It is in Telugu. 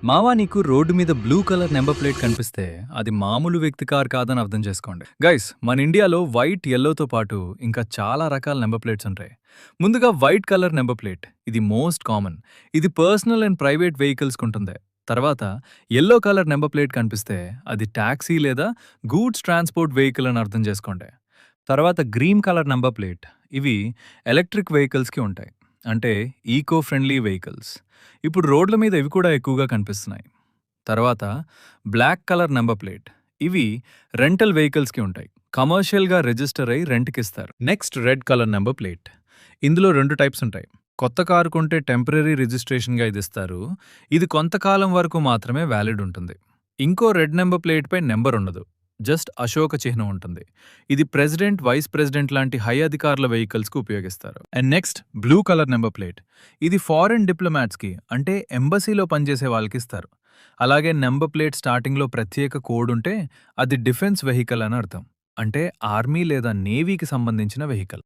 మావా నీకు రోడ్డు మీద బ్లూ కలర్ నెంబర్ ప్లేట్ కనిపిస్తే అది మామూలు వ్యక్తి కార్ కాదని అర్థం చేసుకోండి. గైస్, మన ఇండియాలో వైట్, యెల్లోతో పాటు ఇంకా చాలా రకాల నెంబర్ ప్లేట్స్ ఉంటాయి. ముందుగా వైట్ కలర్ నెంబర్ ప్లేట్, ఇది మోస్ట్ కామన్. ఇది పర్సనల్ అండ్ ప్రైవేట్ వెహికల్స్కి ఉంటుంది. తర్వాత యెల్లో కలర్ నెంబర్ ప్లేట్ కనిపిస్తే అది టాక్సీ లేదా గూడ్స్ ట్రాన్స్పోర్ట్ వెహికల్ అని అర్థం చేసుకోండి. తర్వాత గ్రీన్ కలర్ నెంబర్ ప్లేట్, ఇవి ఎలక్ట్రిక్ వెహికల్స్కి ఉంటాయి, అంటే ఈకో ఫ్రెండ్లీ వెహికల్స్. ఇప్పుడు రోడ్ల మీద ఇవి కూడా ఎక్కువగా కనిపిస్తున్నాయి. తర్వాత బ్లాక్ కలర్ నెంబర్ ప్లేట్, ఇవి రెంటల్ వెహికల్స్కి ఉంటాయి, కమర్షియల్గా రిజిస్టర్ అయి రెంట్కి ఇస్తారు. Next red colour number plate, ఇందులో రెండు టైప్స్ ఉంటాయి. కొత్త కారు కొంటే టెంపరీ రిజిస్ట్రేషన్గా ఇది ఇస్తారు, ఇది కొంతకాలం వరకు మాత్రమే వ్యాలిడ్ ఉంటుంది. ఇంకో రెడ్ నెంబర్ ప్లేట్ పై నెంబర్ ఉండదు, జస్ట్ అశోక చిహ్నం ఉంటుంది. ఇది ప్రెసిడెంట్, వైస్ ప్రెసిడెంట్ లాంటి హై అధికారుల వెహికల్స్కి ఉపయోగిస్తారు. And next blue colour number plate, ఇది ఫారెన్ డిప్లొమాట్స్కి, అంటే ఎంబసీలో పనిచేసే వాళ్ళకి ఇస్తారు. అలాగే నెంబర్ ప్లేట్ స్టార్టింగ్లో ప్రత్యేక కోడ్ ఉంటే అది డిఫెన్స్ వెహికల్ అని అర్థం, అంటే ఆర్మీ లేదా నేవీకి సంబంధించిన వెహికల్.